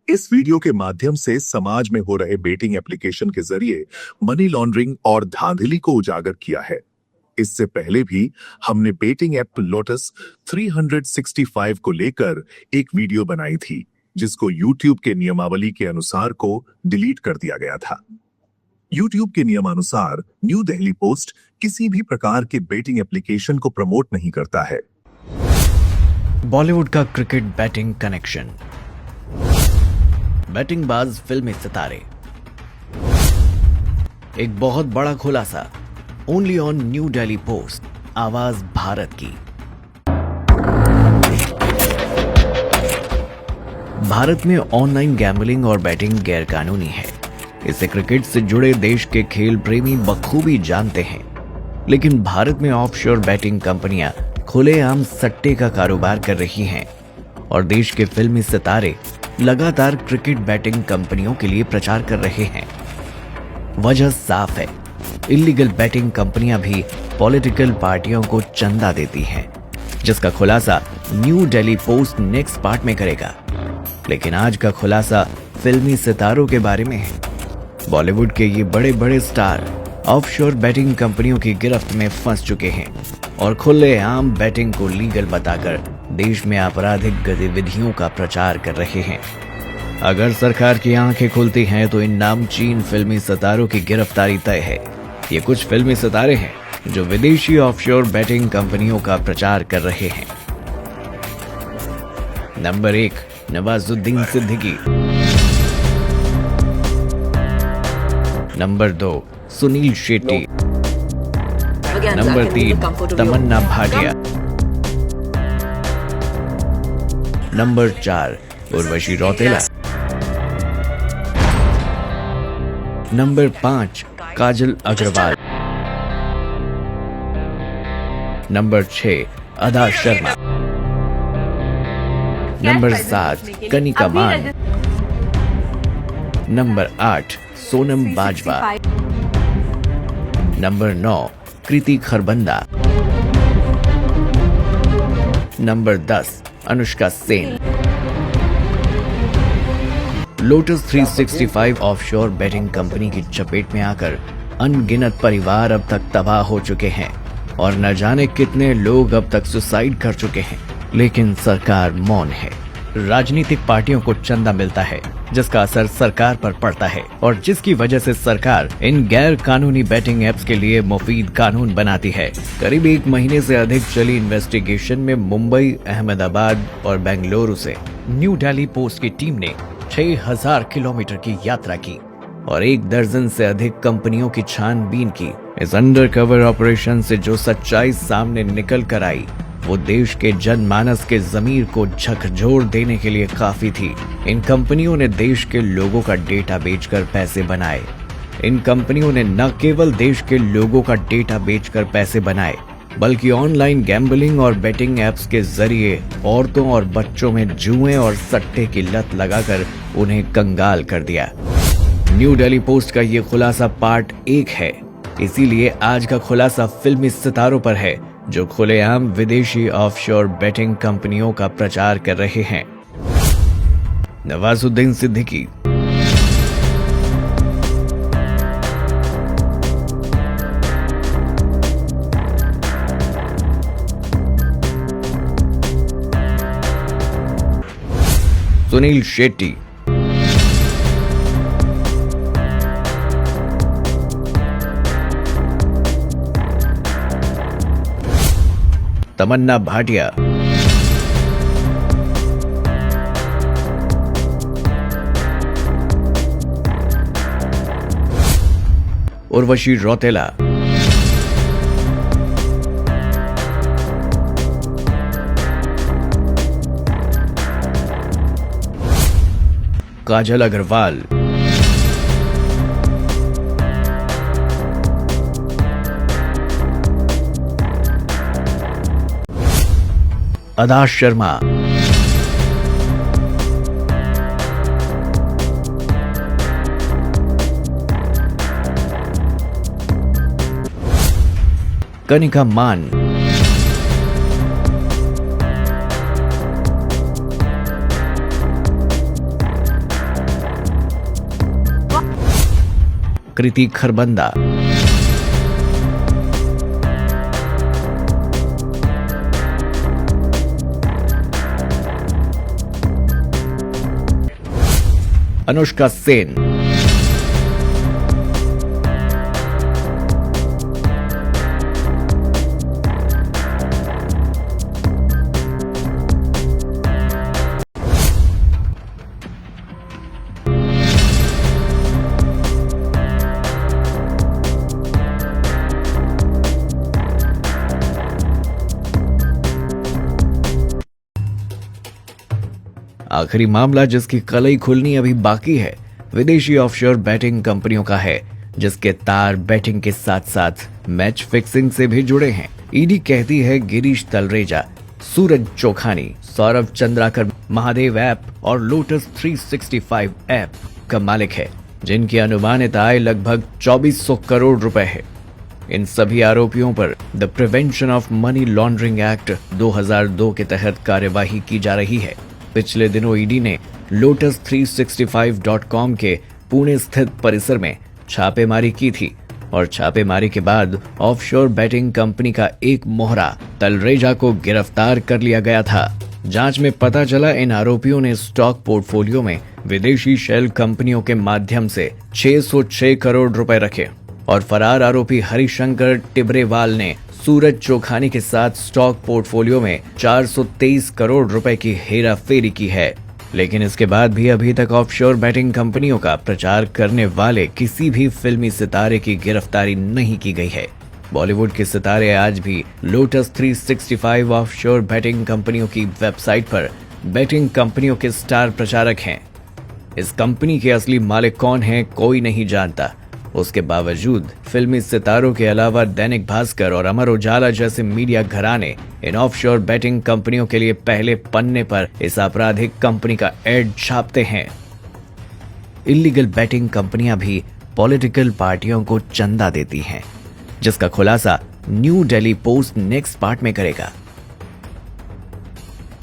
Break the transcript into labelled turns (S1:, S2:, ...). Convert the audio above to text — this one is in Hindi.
S1: इस वीडियो के माध्यम से समाज में हो रहे बेटिंग एप्लीकेशन के जरिए मनी लॉन्ड्रिंग और धांधली को उजागर किया है। इससे पहले भी हमने बेटिंग ऐप लोटस 365 को लेकर एक वीडियो बनाई थी, जिसको YouTube के नियमावली के अनुसार को डिलीट कर दिया गया था। YouTube के नियमानुसार न्यू दिल्ली पोस्ट किसी भी प्रकार के बेटिंग एप्लीकेशन को प्रमोट नहीं करता है।
S2: बॉलीवुड का क्रिकेट बैटिंग कनेक्शन, बैटिंग बाज फिल्मी सितारे, एक बहुत बड़ा खुलासा, only on new Delhi post, आवाज भारत की। भारत में ऑनलाइन गैम्बलिंग और बैटिंग गैरकानूनी है। इसे क्रिकेट से जुड़े देश के खेल प्रेमी बखूबी जानते हैं, लेकिन भारत में ऑफशोर बैटिंग कंपनियां खुलेआम सट्टे का कारोबार कर रही हैं और देश के फिल्मी सितारे लगातार क्रिकेट बैटिंग कंपनियों के लिए प्रचार कर रहे हैं। वजह साफ है, इलीगल बैटिंग कंपनियां भी पॉलिटिकल पार्टियों को चंदा देती हैं, जिसका खुलासा new Delhi post next part में करेगा। लेकिन आज का खुलासा फिल्मी सितारों के बारे में है। बॉलीवुड के ये बड़े बड़े स्टार ऑफशोर बैटिंग कंपनियों की गिरफ्त में फंस चुके हैं और खुलेआम बैटिंग को लीगल बताकर देश में आपराधिक गतिविधियों का प्रचार कर रहे हैं। अगर सरकार की आंखें खुलती हैं तो इन नामचीन फिल्मी सितारों की गिरफ्तारी तय है। ये कुछ फिल्मी सितारे हैं जो विदेशी ऑफशोर बैटिंग कंपनियों का प्रचार कर रहे हैं। Number 1, Nawazuddin Siddiqui. Number 2, Suniel Shetty. Number 3, Tamannaah Bhatia. Number 4, Urvashi Rautela. Number 5, Kajal Aggarwal. Number 6, Adah Sharma. Number 7, Kanika Mann. Number 8, Sonam Bajwa. Number 9, Kriti Kharbanda. Number 10, Anushka Sen. Lotus 365 offshore betting company की चपेट में आकर अनगिनत परिवार अब तक तबाह हो चुके हैं और न जाने कितने लोग अब तक सुसाइड कर चुके हैं। लेकिन सरकार मौन है। राजनीतिक पार्टियों को चंदा मिलता है, जिसका असर सरकार पर पड़ता है और जिसकी वजह से सरकार इन गैर कानूनी बैटिंग एप्स के लिए मुफीद कानून बनाती है। करीब 1 महीने से अधिक चली इन्वेस्टिगेशन में मुंबई, अहमदाबाद और बेंगलुरु से न्यू दिल्ली पोस्ट की टीम ने 6000 किलोमीटर की यात्रा की और 1 दर्जन से अधिक कंपनियों की छानबीन की। इस अंडरकवर ऑपरेशन से जो सच्चाई सामने निकल कर आई वो देश के जनमानस के ज़मीर को झकझोर देने के लिए काफी थी। इन कंपनियों ने देश के लोगों का डेटा बेचकर पैसे बनाए। इन कंपनियों ने न केवल देश के लोगों का डेटा बेचकर पैसे बनाए, बल्कि ऑनलाइन गैम्बलिंग और बैटिंग एप्स के जरिए औरतों और बच्चों में जुए और सट्टे की लत लगाकर उन्हें कंगाल कर दिया। न्यू दिल्ली पोस्ट का ये खुलासा पार्ट 1 है, इसीलिए आज का खुलासा फिल्मी सितारों पर है जो खुलेआम विदेशी ऑफशोर बैटिंग कंपनियों का प्रचार कर रहे हैं। नवाजुद्दीन सिद्दीकी। सुनील शेट्टी। तमन्ना भाटिया। उर्वशी रौतेला। काजल अग्रवाल। अदा शर्मा। कनिका मान। कृति खरबंदा। अनुष्का सेन, आखिरी मामला जिसकी कलई खुलनी अभी बाकी है विदेशी ऑफशोर बैटिंग कंपनियों का है, जिसके तार बैटिंग के साथ साथ मैच फिक्सिंग से भी जुड़े हैं। ईडी कहती है गिरीश तलरेजा, सूरज चोखानी, सौरभ चंद्राकर महादेव ऐप और लोटस 365 ऐप का मालिक है, जिनकी अनुमानित आय लगभग 2400 करोड़ रुपए है। इन सभी आरोपियों पर the prevention of money laundering act 2002 के तहत कार्यवाही की जा रही है। पिछले दिनों ईडी ने लोटस 365.com के पुणे स्थित परिसर में छापेमारी की थी और छापेमारी के बाद ऑफशोर बैटिंग कंपनी का एक मोहरा तलरेजा को गिरफ्तार कर लिया गया था। जांच में पता चला इन आरोपियों ने स्टॉक पोर्टफोलियो में विदेशी शेल कंपनियों के माध्यम से 606 करोड़ रुपए रखे और फरार आरोपी हरिशंकर टिब्रेवाल ने सूरज चोखानी के साथ स्टॉक पोर्टफोलियो में 423 करोड़ रुपए की हेराफेरी की है। लेकिन इसके बाद भी अभी तक ऑफशोर बैटिंग कंपनियों का प्रचार करने वाले किसी भी फिल्मी सितारे की गिरफ्तारी नहीं की गई है। बॉलीवुड के सितारे आज भी लोटस 365 ऑफशोर बैटिंग कंपनियों की वेबसाइट पर बैटिंग कंपनियों के स्टार प्रचारक हैं। इस कंपनी के असली मालिक कौन है कोई नहीं जानता। उसके बावजूद फिल्मी सितारों के अलावा दैनिक भास्कर और अमर उजाला जैसे मीडिया घराने इन ऑफशोर बैटिंग कंपनियों के लिए पहले पन्ने पर इस आपराधिक कंपनी का एड छापते हैं। इल्लीगल बैटिंग कंपनियां भी पॉलिटिकल पार्टियों को चंदा देती हैं, जिसका खुलासा new Delhi post next part में करेगा।